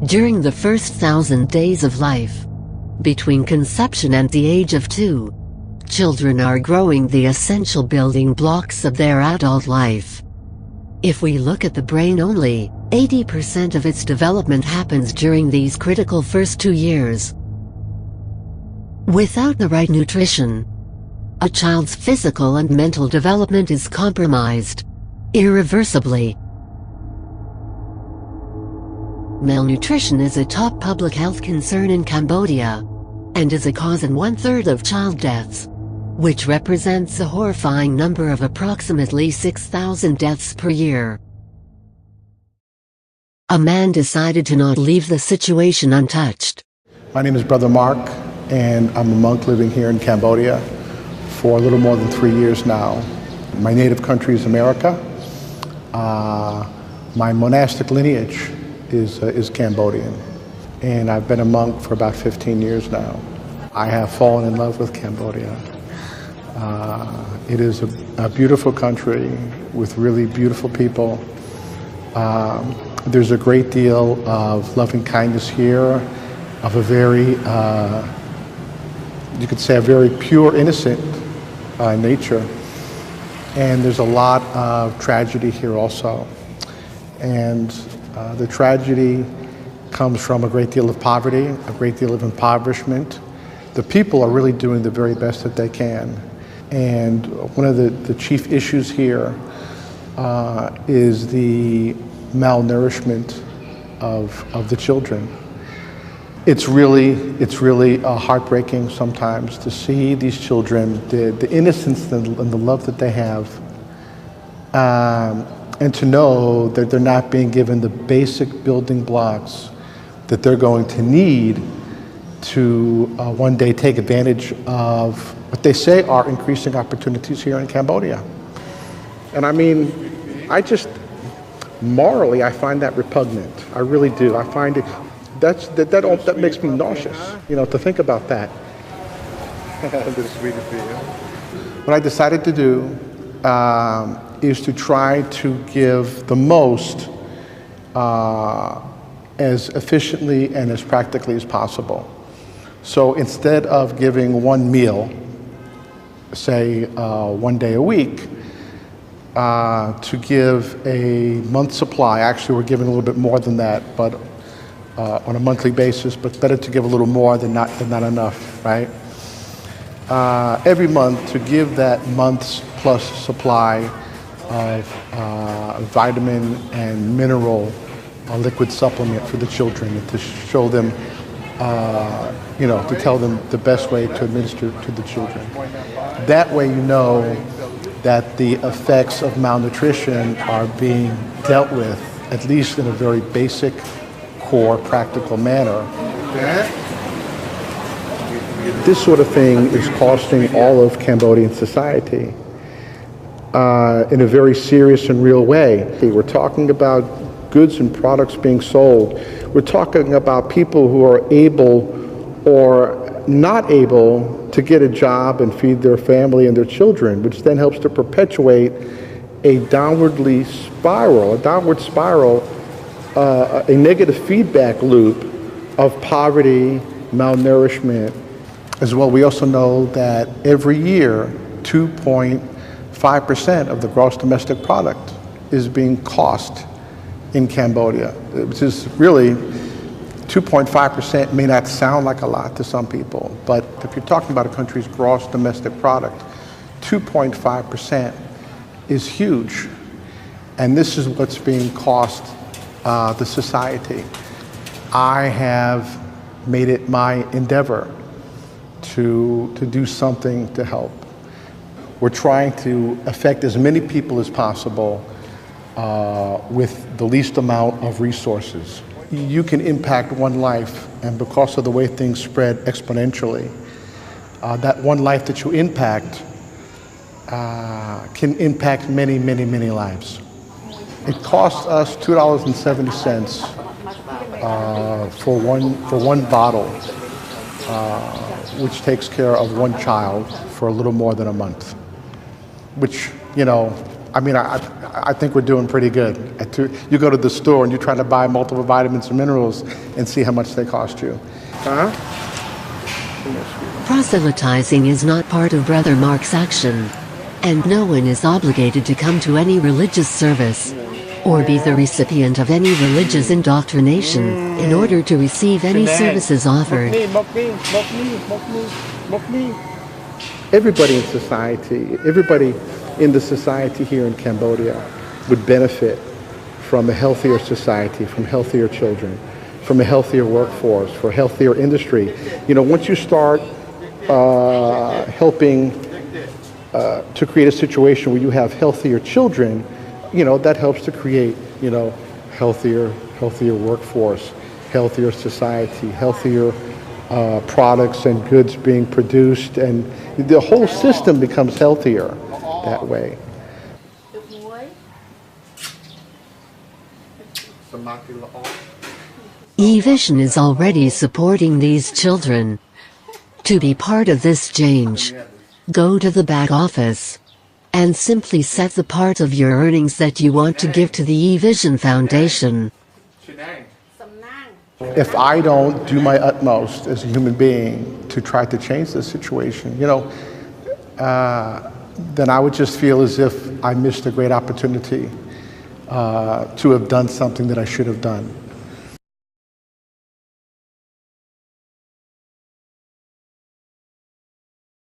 During the first 1,000 days of life, between conception and the age of 2, children are growing the essential building blocks of their adult life. If we look at the brain only, 80% of its development happens during these critical first 2 years. Without the right nutrition, a child's physical and mental development is compromised irreversibly. Malnutrition is a top public health concern in Cambodia, and is a cause in 1/3 of child deaths, which represents a horrifying number of approximately 6,000 deaths per year. A man decided to not leave the situation untouched. My name is Brother Mark, and I'm a monk living here in Cambodia for a little more than 3 years now. My native country is America. My monastic lineage is Cambodian, and I've been a monk for about 15 years now. I have fallen in love with Cambodia. It is a beautiful country with really beautiful people. There's a great deal of loving kindness here, of a very, you could say, a very pure, innocent nature. And there's a lot of tragedy here also. And the tragedy comes from a great deal of poverty, a great deal of impoverishment. The people are really doing the very best that they can. And one of the chief issues here is the malnourishment of the children. It's really heartbreaking sometimes to see these children, the innocence and the love that they have, and to know that they're not being given the basic building blocks that they're going to need to one day take advantage of what they say are increasing opportunities here in Cambodia. And I mean, morally, I find that repugnant. I really do. I find it, that makes me nauseous, to think about that. What I decided to do is to try to give the most as efficiently and as practically as possible. So instead of giving one meal, say 1 day a week, to give a month's supply. Actually, we're giving a little bit more than that, but on a monthly basis, but better to give a little more than not enough, right? Every month to give that month's plus supply of vitamin and mineral liquid supplement for the children, and to show them, to tell them the best way to administer to the children. That way you know that the effects of malnutrition are being dealt with, at least in a very basic, core, practical manner. This sort of thing is costing all of Cambodian society in a very serious and real way. We're talking about goods and products being sold. We're talking about people who are able or not able to get a job and feed their family and their children, which then helps to perpetuate a downward spiral, a negative feedback loop of poverty, malnourishment. As well, we also know that every year, 2.5% of the gross domestic product is being cost in Cambodia, which is really 2.5% may not sound like a lot to some people, but if you're talking about a country's gross domestic product, 2.5% is huge. And this is what's being cost the society. I have made it my endeavor to do something to help. We're trying to affect as many people as possible with the least amount of resources. You can impact one life, and because of the way things spread exponentially, that one life that you impact can impact many, many, many lives. It costs us $2.70 for one bottle, which takes care of one child for a little more than a month. Which, I mean, I think we're doing pretty good. You go to the store and you try to buy multiple vitamins and minerals and see how much they cost you. Proselytizing is not part of Brother Mark's action, and no one is obligated to come to any religious service or be the recipient of any religious indoctrination in order to receive any services offered. Everybody in society, everybody in the society here in Cambodia would benefit from a healthier society, from healthier children, from a healthier workforce, for healthier industry. You know, once you start helping to create a situation where you have healthier children, you know, that helps to create, you know, healthier workforce, healthier society, healthier products and goods being produced, and the whole system becomes healthier that way. eVision is already supporting these children. To be part of this change, go to the back office and simply set the part of your earnings that you want to give to the eVision Foundation. If I don't do my utmost as a human being to try to change this situation, you know, then I would just feel as if I missed a great opportunity to have done something that I should have done.